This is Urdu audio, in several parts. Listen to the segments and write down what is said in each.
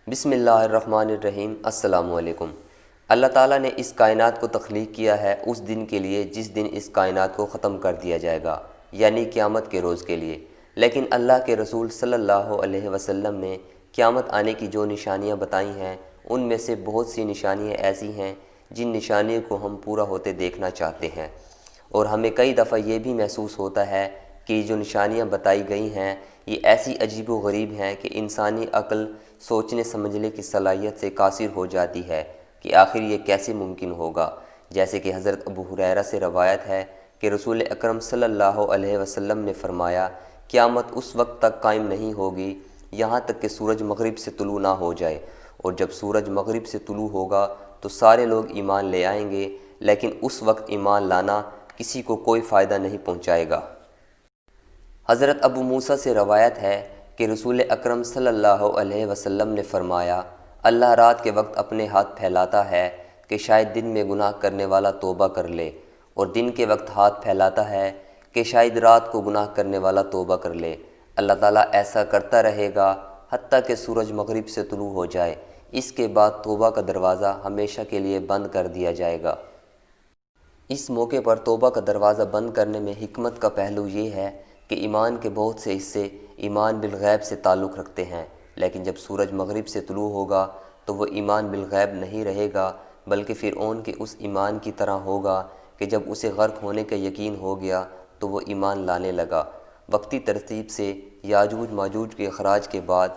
بسم اللہ الرحمن الرحیم۔ السلام علیکم۔ اللہ تعالیٰ نے اس کائنات کو تخلیق کیا ہے اس دن کے لیے جس دن اس کائنات کو ختم کر دیا جائے گا، یعنی قیامت کے روز کے لیے۔ لیکن اللہ کے رسول صلی اللہ علیہ وسلم نے قیامت آنے کی جو نشانیاں بتائی ہیں ان میں سے بہت سی نشانیاں ایسی ہیں جن نشانیوں کو ہم پورا ہوتے دیکھنا چاہتے ہیں، اور ہمیں کئی دفعہ یہ بھی محسوس ہوتا ہے کہ یہ جو نشانیاں بتائی گئی ہیں یہ ایسی عجیب و غریب ہیں کہ انسانی عقل سوچنے سمجھنے کی صلاحیت سے قاصر ہو جاتی ہے کہ آخر یہ کیسے ممکن ہوگا۔ جیسے کہ حضرت ابو ہریرہ سے روایت ہے کہ رسول اکرم صلی اللہ علیہ وسلم نے فرمایا، قیامت اس وقت تک قائم نہیں ہوگی یہاں تک کہ سورج مغرب سے طلوع نہ ہو جائے، اور جب سورج مغرب سے طلوع ہوگا تو سارے لوگ ایمان لے آئیں گے، لیکن اس وقت ایمان لانا کسی کو کوئی فائدہ نہیں پہنچائے گا۔ حضرت ابو موسیٰ سے روایت ہے کہ رسول اکرم صلی اللہ علیہ وسلم نے فرمایا، اللہ رات کے وقت اپنے ہاتھ پھیلاتا ہے کہ شاید دن میں گناہ کرنے والا توبہ کر لے، اور دن کے وقت ہاتھ پھیلاتا ہے کہ شاید رات کو گناہ کرنے والا توبہ کر لے۔ اللہ تعالیٰ ایسا کرتا رہے گا حتیٰ کہ سورج مغرب سے طلوع ہو جائے، اس کے بعد توبہ کا دروازہ ہمیشہ کے لیے بند کر دیا جائے گا۔ اس موقع پر توبہ کا دروازہ بند کرنے میں حکمت کا پہلو یہ ہے کہ ایمان کے بہت سے حصے ایمان بالغیب سے تعلق رکھتے ہیں، لیکن جب سورج مغرب سے طلوع ہوگا تو وہ ایمان بالغیب نہیں رہے گا، بلکہ فرعون کے اس ایمان کی طرح ہوگا کہ جب اسے غرق ہونے کا یقین ہو گیا تو وہ ایمان لانے لگا۔ وقتی ترتیب سے یاجوج ماجوج کے اخراج کے بعد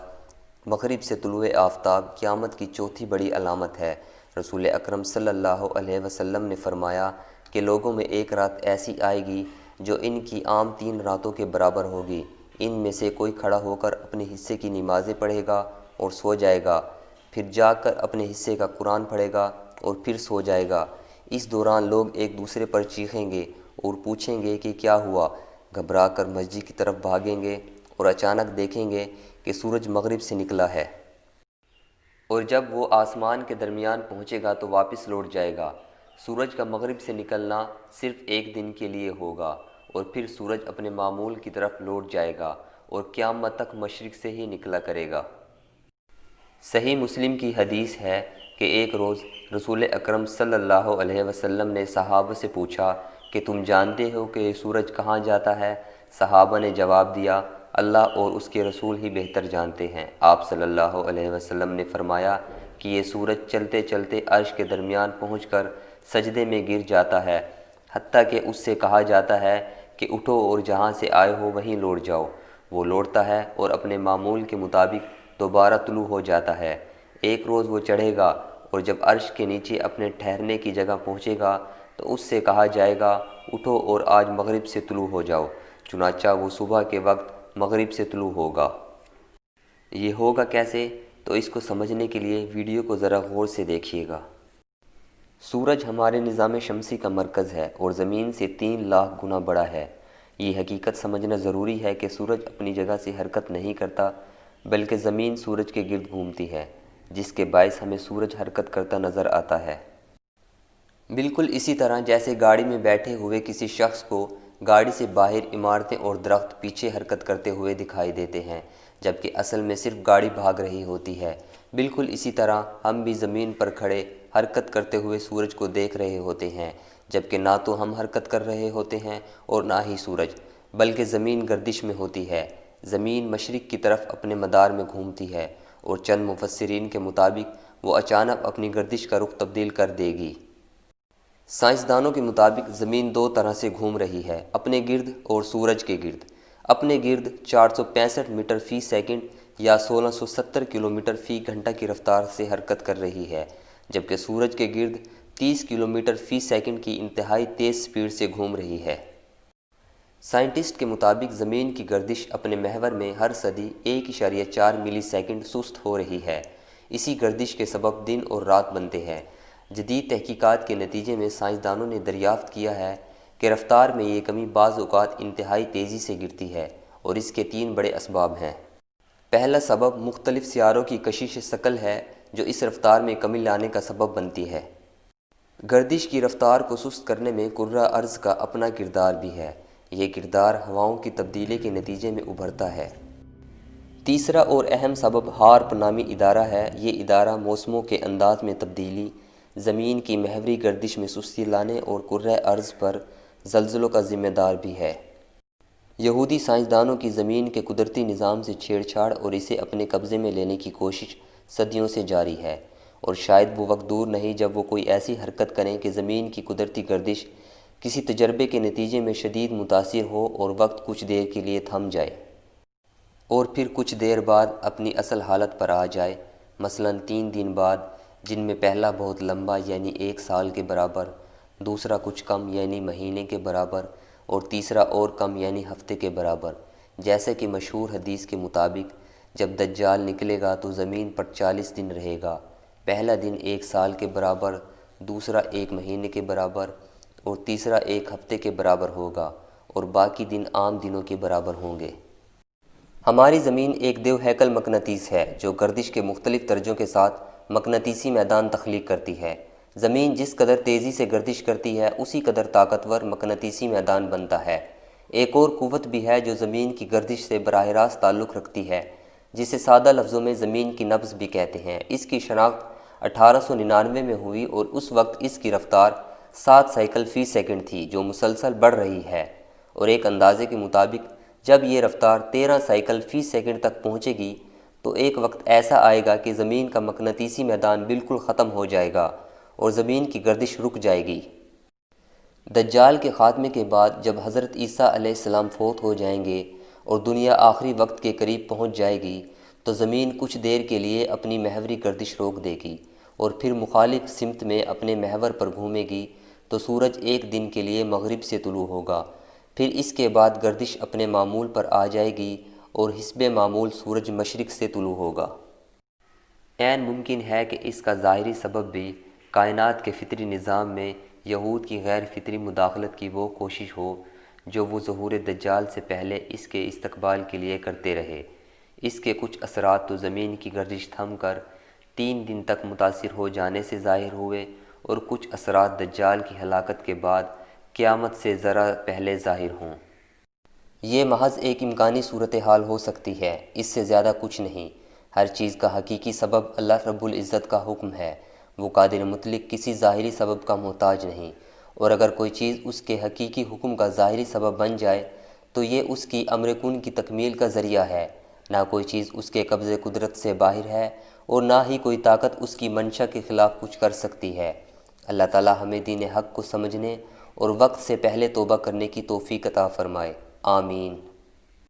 مغرب سے طلوع آفتاب قیامت کی چوتھی بڑی علامت ہے۔ رسول اکرم صلی اللہ علیہ وسلم نے فرمایا کہ لوگوں میں ایک رات ایسی آئے گی جو ان کی عام 3 راتوں کے برابر ہوگی۔ ان میں سے کوئی کھڑا ہو کر اپنے حصے کی نمازیں پڑھے گا اور سو جائے گا، پھر جاگ کر اپنے حصے کا قرآن پڑھے گا اور پھر سو جائے گا۔ اس دوران لوگ ایک دوسرے پر چیخیں گے اور پوچھیں گے کہ کیا ہوا، گھبرا کر مسجد کی طرف بھاگیں گے اور اچانک دیکھیں گے کہ سورج مغرب سے نکلا ہے، اور جب وہ آسمان کے درمیان پہنچے گا تو واپس لوٹ جائے گا۔ سورج کا مغرب سے نکلنا صرف ایک دن کے لیے ہوگا، اور پھر سورج اپنے معمول کی طرف لوٹ جائے گا اور قیامت تک مشرق سے ہی نکلا کرے گا۔ صحیح مسلم کی حدیث ہے کہ ایک روز رسول اکرم صلی اللہ علیہ وسلم نے صحابہ سے پوچھا کہ تم جانتے ہو کہ یہ سورج کہاں جاتا ہے؟ صحابہ نے جواب دیا، اللہ اور اس کے رسول ہی بہتر جانتے ہیں۔ آپ صلی اللہ علیہ وسلم نے فرمایا کہ یہ سورج چلتے چلتے عرش کے درمیان پہنچ کر سجدے میں گر جاتا ہے، حتیٰ کہ اس سے کہا جاتا ہے کہ اٹھو اور جہاں سے آئے ہو وہیں لوٹ جاؤ۔ وہ لوٹتا ہے اور اپنے معمول کے مطابق دوبارہ طلوع ہو جاتا ہے۔ ایک روز وہ چڑھے گا اور جب عرش کے نیچے اپنے ٹھہرنے کی جگہ پہنچے گا تو اس سے کہا جائے گا، اٹھو اور آج مغرب سے طلوع ہو جاؤ۔ چنانچہ وہ صبح کے وقت مغرب سے طلوع ہوگا۔ یہ ہوگا کیسے؟ تو اس کو سمجھنے کے لیے ویڈیو کو ذرا غور سے دیکھیے گا۔ سورج ہمارے نظام شمسی کا مرکز ہے اور زمین سے 3 لاکھ گنا بڑا ہے۔ یہ حقیقت سمجھنا ضروری ہے کہ سورج اپنی جگہ سے حرکت نہیں کرتا، بلکہ زمین سورج کے گرد گھومتی ہے، جس کے باعث ہمیں سورج حرکت کرتا نظر آتا ہے۔ بالکل اسی طرح جیسے گاڑی میں بیٹھے ہوئے کسی شخص کو گاڑی سے باہر عمارتیں اور درخت پیچھے حرکت کرتے ہوئے دکھائی دیتے ہیں، جبکہ اصل میں صرف گاڑی بھاگ رہی ہوتی ہے۔ بالکل اسی طرح ہم بھی زمین پر کھڑے حرکت کرتے ہوئے سورج کو دیکھ رہے ہوتے ہیں، جبکہ نہ تو ہم حرکت کر رہے ہوتے ہیں اور نہ ہی سورج، بلکہ زمین گردش میں ہوتی ہے۔ زمین مشرق کی طرف اپنے مدار میں گھومتی ہے، اور چند مفسرین کے مطابق وہ اچانک اپنی گردش کا رخ تبدیل کر دے گی۔ سائنسدانوں کے مطابق زمین 2 طرح سے گھوم رہی ہے، اپنے گرد اور سورج کے گرد۔ اپنے گرد 465 میٹر فی سیکنڈ یا 1670 کلومیٹر فی گھنٹہ کی رفتار سے حرکت کر رہی ہے، جبکہ سورج کے گرد 30 کلومیٹر فی سیکنڈ کی انتہائی تیز سپیڈ سے گھوم رہی ہے۔ سائنٹسٹ کے مطابق زمین کی گردش اپنے محور میں ہر صدی 1.4 ملی سیکنڈ سست ہو رہی ہے۔ اسی گردش کے سبب دن اور رات بنتے ہیں۔ جدید تحقیقات کے نتیجے میں سائنسدانوں نے دریافت کیا ہے کہ رفتار میں یہ کمی بعض اوقات انتہائی تیزی سے گرتی ہے، اور اس کے 3 بڑے اسباب ہیں۔ پہلا سبب مختلف سیاروں کی کشش ثقل ہے جو اس رفتار میں کمی لانے کا سبب بنتی ہے۔ گردش کی رفتار کو سست کرنے میں کرۂ ارض کا اپنا کردار بھی ہے۔ یہ کردار ہواؤں کی تبدیلی کے نتیجے میں ابھرتا ہے۔ تیسرا اور اہم سبب ہارپ نامی ادارہ ہے۔ یہ ادارہ موسموں کے انداز میں تبدیلی، زمین کی محوری گردش میں سستی لانے اور کرۂ ارض پر زلزلوں کا ذمہ دار بھی ہے۔ یہودی سائنسدانوں کی زمین کے قدرتی نظام سے چھیڑ چھاڑ اور اسے اپنے قبضے میں لینے کی کوشش صدیوں سے جاری ہے، اور شاید وہ وقت دور نہیں جب وہ کوئی ایسی حرکت کریں کہ زمین کی قدرتی گردش کسی تجربے کے نتیجے میں شدید متاثر ہو اور وقت کچھ دیر کے لیے تھم جائے اور پھر کچھ دیر بعد اپنی اصل حالت پر آ جائے، مثلاً 3 دن بعد، جن میں پہلا بہت لمبا یعنی 1 سال کے برابر، دوسرا کچھ کم یعنی مہینے کے برابر، اور تیسرا اور کم یعنی ہفتے کے برابر۔ جیسے کہ مشہور حدیث کے مطابق جب دجال نکلے گا تو زمین پر 40 دن رہے گا، پہلا دن 1 سال کے برابر، دوسرا 1 مہینے کے برابر اور تیسرا 1 ہفتے کے برابر ہوگا، اور باقی دن عام دنوں کے برابر ہوں گے۔ ہماری زمین ایک دیو ہیکل مقناطیس ہے جو گردش کے مختلف درجوں کے ساتھ مقناطیسی میدان تخلیق کرتی ہے۔ زمین جس قدر تیزی سے گردش کرتی ہے اسی قدر طاقتور مقناطیسی میدان بنتا ہے۔ ایک اور قوت بھی ہے جو زمین کی گردش سے براہ راست تعلق رکھتی ہے، جسے سادہ لفظوں میں زمین کی نبض بھی کہتے ہیں۔ اس کی شناخت 1899 میں ہوئی اور اس وقت اس کی رفتار 7 سائیکل فی سیکنڈ تھی، جو مسلسل بڑھ رہی ہے، اور ایک اندازے کے مطابق جب یہ رفتار 13 سائیکل فی سیکنڈ تک پہنچے گی تو ایک وقت ایسا آئے گا کہ زمین کا مقناطیسی میدان بالکل ختم ہو جائے گا اور زمین کی گردش رک جائے گی۔ دجال کے خاتمے کے بعد جب حضرت عیسیٰ علیہ السلام فوت ہو جائیں گے اور دنیا آخری وقت کے قریب پہنچ جائے گی تو زمین کچھ دیر کے لیے اپنی محوری گردش روک دے گی اور پھر مخالف سمت میں اپنے محور پر گھومے گی تو سورج ایک دن کے لیے مغرب سے طلوع ہوگا، پھر اس کے بعد گردش اپنے معمول پر آ جائے گی اور حسب معمول سورج مشرق سے طلوع ہوگا۔ عین ممکن ہے کہ اس کا ظاہری سبب بھی کائنات کے فطری نظام میں یہود کی غیر فطری مداخلت کی وہ کوشش ہو جو وہ ظہور دجال سے پہلے اس کے استقبال کے لیے کرتے رہے۔ اس کے کچھ اثرات تو زمین کی گردش تھم کر 3 دن تک متاثر ہو جانے سے ظاہر ہوئے، اور کچھ اثرات دجال کی ہلاکت کے بعد قیامت سے ذرا پہلے ظاہر ہوں۔ یہ محض ایک امکانی صورتحال ہو سکتی ہے، اس سے زیادہ کچھ نہیں۔ ہر چیز کا حقیقی سبب اللہ رب العزت کا حکم ہے، وہ قادر مطلق کسی ظاہری سبب کا محتاج نہیں، اور اگر کوئی چیز اس کے حقیقی حکم کا ظاہری سبب بن جائے تو یہ اس کی امر کن کی تکمیل کا ذریعہ ہے۔ نہ کوئی چیز اس کے قبضے قدرت سے باہر ہے اور نہ ہی کوئی طاقت اس کی منشا کے خلاف کچھ کر سکتی ہے۔ اللہ تعالی ہمیں دین حق کو سمجھنے اور وقت سے پہلے توبہ کرنے کی توفیق عطا فرمائے، آمین۔